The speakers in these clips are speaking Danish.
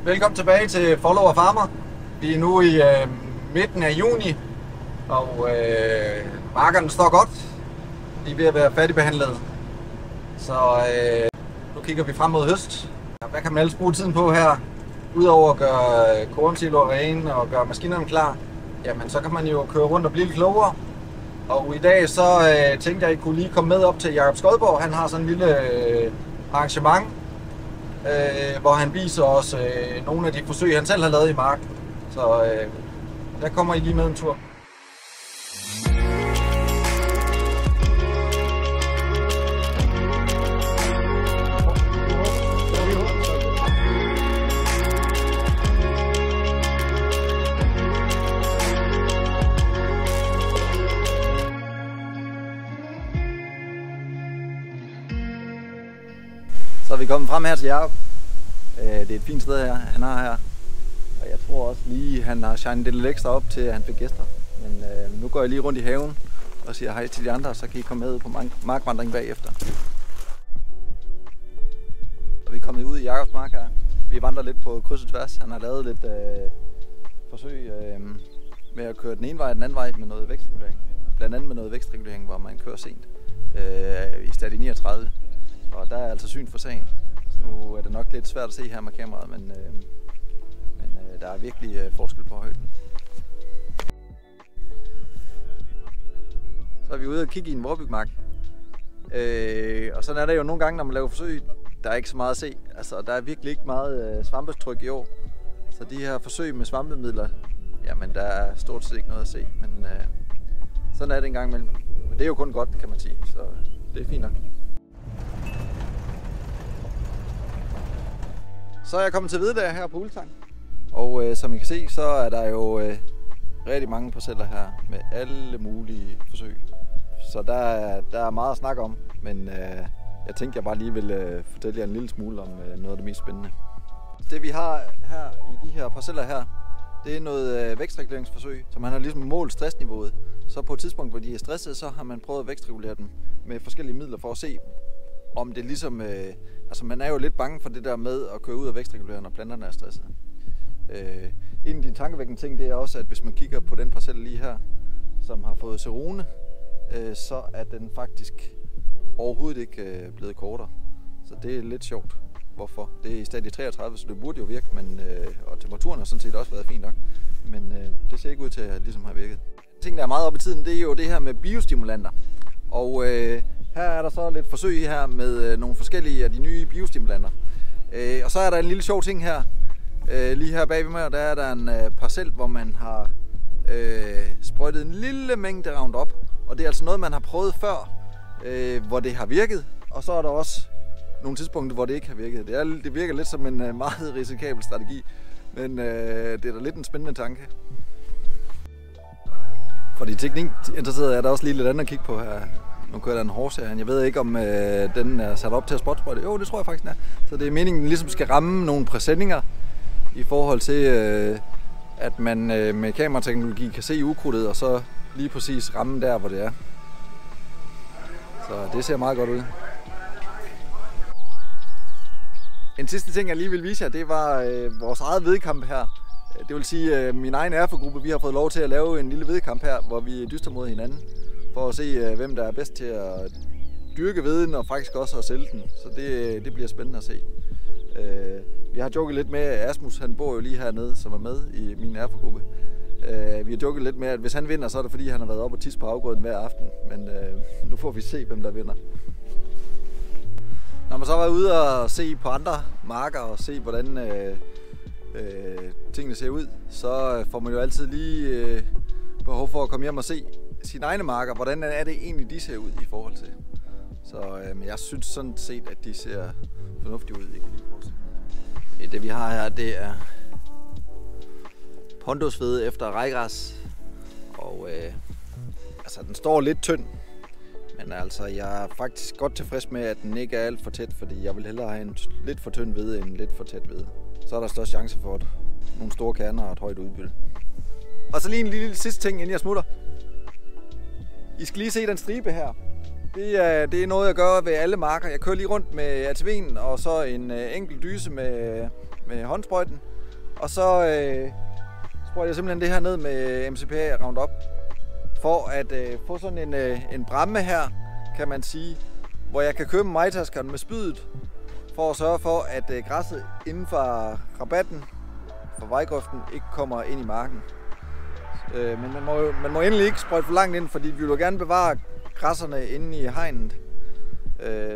Velkommen tilbage til Follower Farmer. Vi er nu i midten af juni, og markerne står godt. De er ved at være færdigbehandlet. Så nu kigger vi frem mod høst. Hvad kan man ellers bruge tiden på her? Udover at gøre kornsiloer rene og gøre maskinerne klar, jamen så kan man jo køre rundt og blive lidt klogere. Og i dag så tænkte jeg, at I kunne lige komme med op til Jakob Skodborg. Han har sådan en lille arrangement, hvor han viser os nogle af de forsøg, han selv har lavet i marken. Så der kommer I lige med en tur. Så er vi kommet frem her til Jakob. Det er et fint sted her, han har her. Og jeg tror også lige, han har shinet lidt ekstra op til, at han fik gæster. Men nu går jeg lige rundt i haven og siger hej til de andre, så kan I komme med på markvandring bagefter. Så vi er kommet ud i Jakobs mark her. Vi vandrer lidt på kryds og tværs. Han har lavet lidt forsøg med at køre den ene vej og den anden vej med noget vækstregulering. Blandt andet med noget vækstregulering, hvor man kører sent i stadie 39. Og der er altså syn for sagen. Nu er det nok lidt svært at se her med kameraet, men der er virkelig forskel på højden. Så er vi ude og kigge i en vorbygmark. Og sådan er det jo nogle gange, når man laver forsøg. Der er ikke så meget at se. Altså, der er virkelig ikke meget svampetryk i år. Så de her forsøg med svampemidler, jamen der er stort set ikke noget at se. Men sådan er det en gang imellem. Men det er jo kun godt, kan man sige. Så det er fint nok. Så er jeg kommet til Hvidedag her på Uldtang. Og som I kan se, så er der jo rigtig mange parceller her med alle mulige forsøg. Så der er meget at snakke om, men jeg tænkte, jeg bare lige vil fortælle jer en lille smule om noget af det mest spændende. Det vi har her i de her parceller her, det er noget vækstreguleringsforsøg, så man har ligesom målt stressniveauet. Så på et tidspunkt, hvor de er stressede, så har man prøvet at vækstregulere dem med forskellige midler for at se, om det ligesom, altså man er jo lidt bange for det der med at køre ud og vækstregulere, når planterne er stressede. En af de tankevækkende ting, det er også, at hvis man kigger på den parcelle lige her, som har fået Cerone, så er den faktisk overhovedet ikke blevet kortere. Så det er lidt sjovt. Hvorfor? Det er i stadie 33, så det burde jo virke, men, og temperaturen har sådan set også været fint nok. Men det ser ikke ud til at ligesom har virket. En ting, der er meget op i tiden, det er jo det her med biostimulanter. Og her er der så lidt forsøg her med nogle forskellige af de nye biostimulanter. Og så er der en lille sjov ting her. Lige her bag ved mig, der er der en parcel, hvor man har sprøjtet en lille mængde Roundup. Og det er altså noget, man har prøvet før, hvor det har virket. Og så er der også nogle tidspunkter, hvor det ikke har virket. Det virker lidt som en meget risikabel strategi, men det er da lidt en spændende tanke. For de teknikinteresserede er der også lige lidt andet at kigge på her. Nu kører der en Horse her. Jeg ved ikke, om den er sat op til at spotsprøjte. Jo, det tror jeg faktisk, den er. Så det er meningen, at den ligesom skal ramme nogle præsendinger i forhold til, at man med kamerateknologi kan se ukrudtet, og så lige præcis ramme der, hvor det er. Så det ser meget godt ud. En sidste ting, jeg lige vil vise jer, det var vores eget hvedekamp her. Det vil sige, min egen erfagruppe, vi har fået lov til at lave en lille hvedekamp her, hvor vi dyster mod hinanden, for at se, hvem der er bedst til at dyrke hveden og faktisk også at sælge den. Så det bliver spændende at se. Vi har joket lidt med, at Asmus, han bor jo lige hernede, som er med i min erfagruppe. Vi har joket lidt med, at hvis han vinder, så er det fordi, han har været op og tisse på afgrøden hver aften. Men nu får vi se, hvem der vinder. Når man så var ude og se på andre marker og se, hvordan tingene ser ud, så får man jo altid lige behov for at komme hjem og se sine egne marker. Hvordan er det egentlig, de ser ud i forhold til? Så jeg synes sådan set, at de ser fornuftige ud. Jeg kan lige prøve at se. Det vi har her, det er pondusvede efter rejgræs. Og altså, den står lidt tynd. Men altså, jeg er faktisk godt tilfreds med, at den ikke er alt for tæt, fordi jeg vil hellere have en lidt for tynd hvede end en lidt for tæt hvede. Så er der størst chance for nogle store kerner og et højt udbytte. Og så lige en lille sidste ting, inden jeg smutter. I skal lige se den stribe her. Det er noget, jeg gør ved alle marker. Jeg kører lige rundt med ATV'en og så en enkelt dyse med med håndsprøjten. Og så sprøjter jeg simpelthen det her ned med MCPA Roundup. For at få sådan en bramme her, kan man sige, hvor jeg kan køre med majtaskeren med spydet, for at sørge for, at græsset inden for rabatten, for vejgrøften, ikke kommer ind i marken. Men man må endelig ikke sprøjte for langt ind, fordi vi vil gerne bevare græsserne inde i hegnet,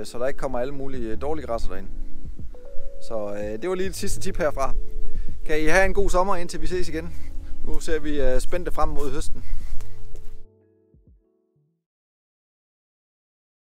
så der ikke kommer alle mulige dårlige græsser derind. Så det var lige det sidste tip herfra. Kan I have en god sommer, indtil vi ses igen. Nu ser vi spændte frem mod høsten.